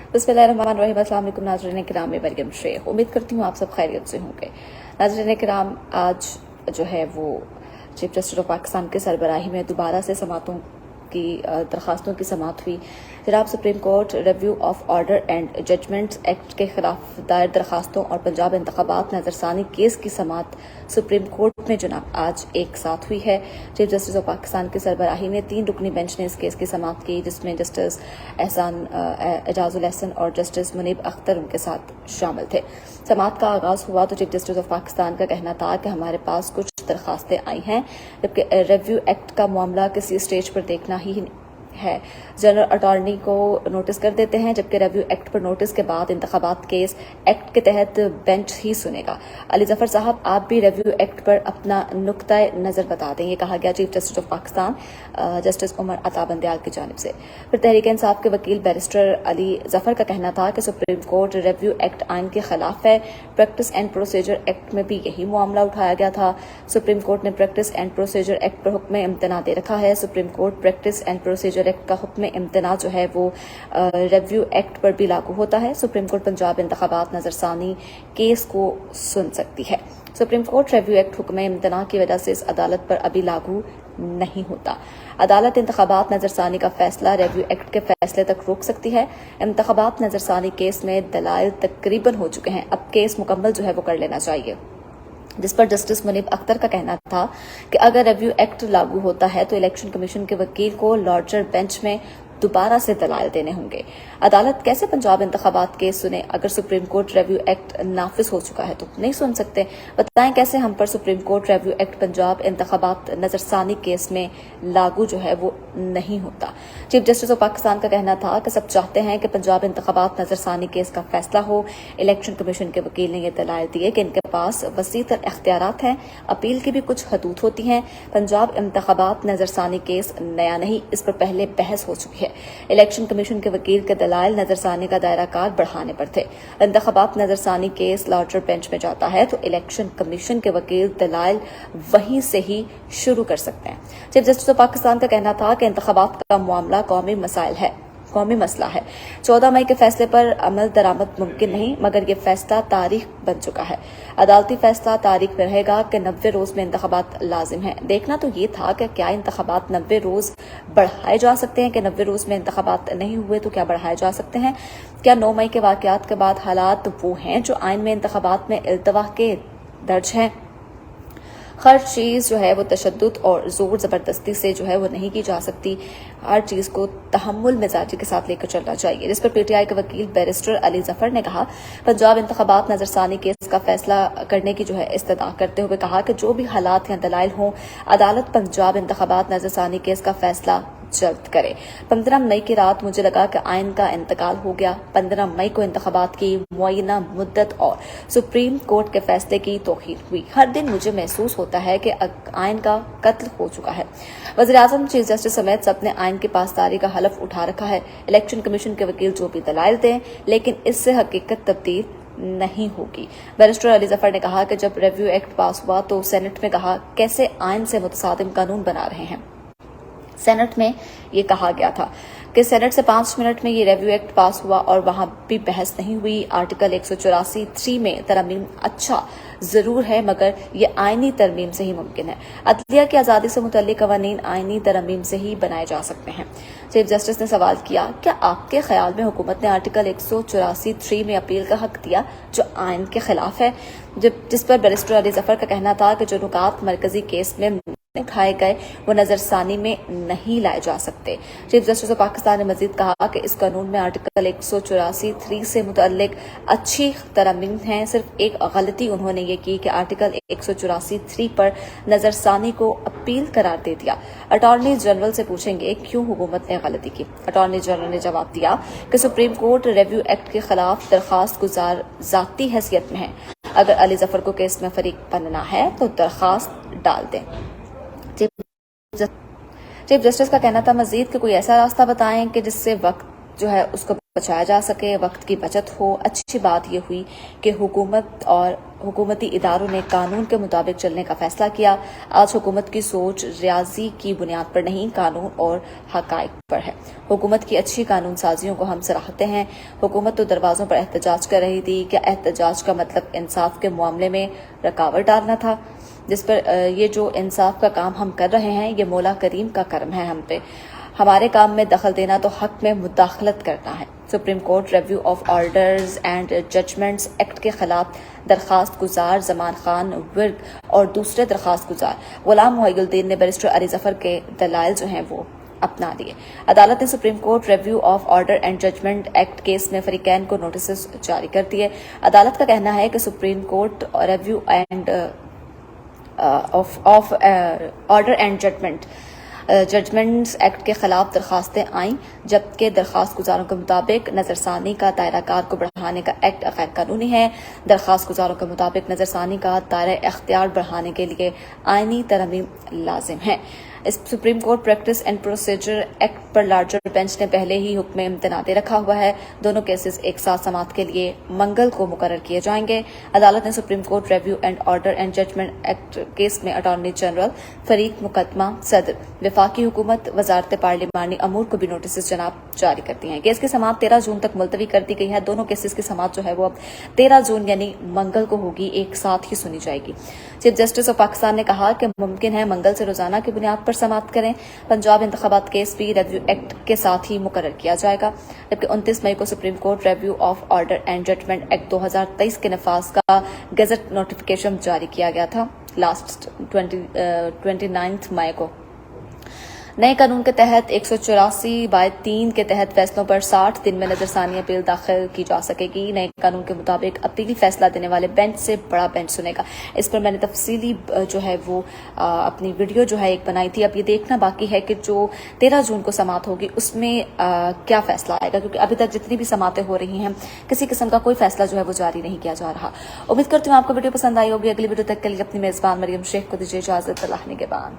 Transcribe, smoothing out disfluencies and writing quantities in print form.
बिस्मिल्लाहिर्रहमानिर्रहीम। अस्सलाम वालेकुम नाज़रीन किराम, मैं मरियम शेख। उम्मीद करती हूँ आप सब खैरियत से होंगे। नाज़रीन किराम, आज जो है वो चीफ जस्टिस ऑफ पाकिस्तान के सरबराही में दोबारा से समातों की दरखास्तों की समात हुई। जनाब Supreme court Review of Order and Judgments Act के खिलाफ दायर दरखास्तों और पंजाब इंतखाबात नजरसानी केस की समात सुप्रीम कोर्ट में जनाब आज एक साथ हुई है। चीफ जस्टिस ऑफ पाकिस्तान की सरबराही में 3 रुकनी बेंच ने इस केस की समात की, जिसमें जस्टिस एजाजुल एहसन और जस्टिस मुनीब अख्तर उनके साथ शामिल थे। समात का आगाज हुआ तो चीफ जस्टिस ऑफ पाकिस्तान का कहना था कि हमारे पास कुछ दरखास्तें आई हैं, जबकि रिव्यू एक्ट का मामला किसी स्टेज पर देखना ही है। जनरल अटॉर्नी को नोटिस कर देते हैं, जबकि रिव्यू एक्ट पर नोटिस के बाद इंतखाबात केस एक्ट के तहत बेंच ही सुनेगा। अली जफर साहब, आप भी रिव्यू एक्ट पर अपना नुक्ता नजर बता दें, ये कहा गया Chief Justice of Pakistan Justice Umar Ata Bandial की जानिब से। फिर तहरीक इंसाफ के वकील बैरिस्टर अली जफर का कहना था कि सुप्रीम कोर्ट रिव्यू एक्ट आइन के खिलाफ है। प्रैक्टिस एंड प्रोसीजर एक्ट में भी यही मामला उठाया गया था। सुप्रीम कोर्ट ने प्रैक्टिस एंड प्रोसीजर एक्ट पर हुक्म इम्तना दे रखा है। Supreme court practice and procedure act का हुक्म इम्तना जो है वो रिव्यू एक्ट पर भी लागू होता है। सुप्रीम कोर्ट पंजाब इंतखाबात नजरसानी केस को सुन सकती है। सुप्रीम कोर्ट रिव्यू एक्ट हुक्म इम्तना की वजह से इस अदालत पर अभी लागू नहीं होता। अदालत इंतखाबात नजरसानी का फैसला रिव्यू एक्ट के फैसले तक रोक सकती है। इंतखाबात नजरसानी केस में दलाइल तकरीबन हो चुके हैं, अब केस मुकम्मल जो है वो कर लेना चाहिए, जिस पर जस्टिस मुनीब अख्तर का कहना था कि अगर रिव्यू एक्ट लागू होता है तो इलेक्शन कमीशन के वकील को लार्जर बेंच में दोबारा से दलाइल देने होंगे। अदालत कैसे पंजाब इंतखाबात केस सुने? अगर सुप्रीम कोर्ट रिव्यू एक्ट नाफिज हो चुका है तो नहीं सुन सकते। बताएं कैसे हम पर supreme court review act Punjab इंतखाबात नजरसानी केस में लागू जो है वो नहीं होता। चीफ जस्टिस ऑफ पाकिस्तान का कहना था कि सब चाहते हैं कि पंजाब इंतखाबात नजरसानी केस का फैसला हो। इलेक्शन कमीशन के वकील ने यह दलाइल दिए कि इनके पास वसी तर इख्तियारात हैं, अपील की भी कुछ हदूद होती हैं। पंजाब इंतखाबात नजरसानी केस नया नहीं, इस पर पहले बहस हो चुकी है। इलेक्शन कमीशन के वकील के दलाइल नजरसानी का दायरा कार बढ़ाने पर थे। इंतखाबात नजरसानी केस लार्जर बेंच में जाता है तो इलेक्शन कमीशन के वकील दलाइल वहीं से ही शुरू कर सकते हैं। चीफ जस्टिस ऑफ पाकिस्तान का कहना था कि इंतखाबात का मामला कौमी मसला है। 14 मई के फैसले पर अमल दरामद मुमकिन नहीं, मगर ये फैसला तारीख बन चुका है। अदालती फैसला तारीख में रहेगा कि 90 रोज में इंतखाबात लाजिम है। देखना तो ये था कि क्या इंतखाबात 90 रोज बढ़ाए जा सकते हैं, कि 90 रोज में इंतखाबात नहीं हुए तो क्या बढ़ाए जा सकते हैं? क्या 9 मई के वाकयात के बाद हालात वो हैं जो आइन में इंतखाबात में इल्तवा के दर्ज हैं? हर चीज़ जो है वो तशद्दुद और ज़ोर ज़बरदस्ती से जो है वो नहीं की जा सकती। हर चीज़ को तहम्मुल मिजाजी के साथ लेकर चलना चाहिए, जिस पर पीटीआई के वकील बैरिस्टर अली जफर ने कहा। पंजाब इंतखाबात नजरसानी केस का फैसला करने की जो है इस्तदा करते हुए कहा कि जो भी हालात या दलाइल हों, अदालत पंजाब इंतखाबात नजरसानी केस का फैसला जल्द करे। 15 मई की रात मुझे लगा कि आइन का इंतकाल हो गया। 15 मई को इंतखाबात की मुअय्यना मुद्दत और सुप्रीम कोर्ट के फैसले की तौहीन हुई। हर दिन मुझे महसूस होता है कि आइन का कत्ल हो चुका है। वज़ीर-ए-आज़म, चीफ जस्टिस समेत सबने आइन की पासदारी का हलफ उठा रखा है। इलेक्शन कमीशन के वकील जो भी दलाइल दें, लेकिन इससे हकीकत तब्दील नहीं होगी। बैरिस्टर अली जफर ने कहा कि जब रिव्यू एक्ट पास हुआ तो सेनेट में कहा कैसे आइन से मुतसादिम कानून बना रहे हैं। सेनेट में ये कहा गया था कि सेनेट से 5 मिनट में ये रिव्यू एक्ट पास हुआ और वहां भी बहस नहीं हुई। आर्टिकल 184(3) में तरमीम अच्छा जरूर है, मगर ये आईनी तरमीम से ही मुमकिन है। अदलिया की आज़ादी से मुतल्लिक कवानीन आईनी तरमीम से ही बनाए जा सकते हैं। चीफ जस्टिस ने सवाल किया, क्या आपके ख्याल में हुकूमत ने आर्टिकल 184(3) में अपील का हक दिया जो आइन के खिलाफ है? जिस पर बैरिस्टर अली जफर का कहना था कि जो नुकात मरकजी केस में उठाए गए वो नजरसानी में नहीं लाए जा सकते। चीफ जस्टिस ऑफ पाकिस्तान ने मजीद कहा कि इस कानून में आर्टिकल 184(3) से मुतल्लिक अच्छी तरमीम है। सिर्फ एक गलती उन्होंने ये की कि आर्टिकल 184(3) पर नजरसानी को अपील करार दे दिया। अटॉर्नी जनरल से पूछेंगे क्यों हुकूमत ने गलती की। अटॉर्नी जनरल ने जवाब दिया कि सुप्रीम कोर्ट रिव्यू एक्ट के खिलाफ दरखास्त गुजार जाती हैसियत में है। अगर अली जफर को केस में फरीक बनना है तो दरखास्त डाल दें। चीफ जस्टिस का कहना था मजीद कि कोई ऐसा रास्ता बताएं कि जिससे वक्त जो है उसको बचाया जा सके, वक्त की बचत हो। अच्छी बात यह हुई कि हुकूमत और हुकूमती इदारों ने कानून के मुताबिक चलने का फैसला किया। आज हुकूमत की सोच रियाजी की बुनियाद पर नहीं, कानून और हकाइक पर है। हुकूमत की अच्छी कानून साजियों को हम सराहते हैं। हुकूमत तो दरवाज़ों पर एहतजाज कर रही थी, क्या एहतजाज का मतलब इंसाफ के मामले में रुकावट डालना था? जिस पर ये जो इंसाफ का काम हम कर रहे हैं, ये मौला करीम का करम है हम पे। हमारे काम में दखल देना तो हक में मुदाखलत करना है। Supreme court Review of Orders and Judgments Act के खिलाफ दरखास्त गुजार जमान खान विर्क और दूसरे दरखास्त गुजार गुलाम मोहिउद्दीन ने बैरिस्टर अली जफर के दलाइल जो हैं वो अपना लिए। अदालत ने Supreme court Review of Order and Judgment Act case में फरीकैन को नोटिस जारी कर दिए। अदालत का कहना है कि Supreme court Review and of Order and Judgments Act के खिलाफ दरखास्तें आईं, जबकि दरखास्त गुजारों के मुताबिक नजरसानी का दायरा कार को बढ़ाने का एक्ट गैर कानूनी है। दरखास्त गुजारों के मुताबिक नजरसानी का दायरा इख्तियार बढ़ाने के लिए आईनी तरमीम लाजिम है। इस supreme court practice and procedure act पर लार्जर बेंच ने पहले ही हुक्म इम्तना दे रखा हुआ है। दोनों केसेस एक साथ समाअत के लिए मंगल को मुकर्रर किए जाएंगे। अदालत ने Supreme court Review and Order and Judgment Act case में अटॉर्नी जनरल, फरीक मुकदमा, सदर, वफाकी हुकूमत, वजारत पार्लिमानी अमूर को भी नोटिस जनाब जारी कर दिए हैं। केस की समाअत 13 जून तक मुलतवी कर दी गई है। दोनों केसेस की समाअत जो है वो अब 13 जून यानी मंगल को होगी, एक साथ ही सुनी जाएगी। चीफ जस्टिस ऑफ पाकिस्तान ने कहा कि मुमकिन है मंगल से रोजाना की बुनियाद पर समाअत करें। पंजाब इंतखाबात केस भी रिव्यू एक्ट के साथ ही मुकर्रर किया जाएगा, जबकि 29 मई को Supreme court Review of Order and Judgment Act 2023 के नफाज का गजट नोटिफिकेशन जारी किया गया था लास्ट 29 मई को। नए कानून के तहत 184/3 के तहत फैसलों पर 60 दिन में नजरसानी अपील दाखिल की जा सकेगी। नए कानून के मुताबिक अपील फैसला देने वाले बेंच से बड़ा बेंच सुनेगा। इस पर मैंने तफसीली जो है वो अपनी वीडियो जो है एक बनाई थी। अब ये देखना बाकी है कि जो 13 जून को समाअत होगी उसमें क्या फैसला आएगा, क्योंकि अभी तक जितनी भी समाअतें हो रही हैं किसी किस्म का कोई फैसला जो है वो जारी नहीं किया जा रहा। उम्मीद करती हूँ आपको वीडियो पसंद आई होगी। अगली वीडियो तक के लिए अपनी मेजबान मरियम शेख को दीजिए इजाजत। अल्लाह ने के बाद।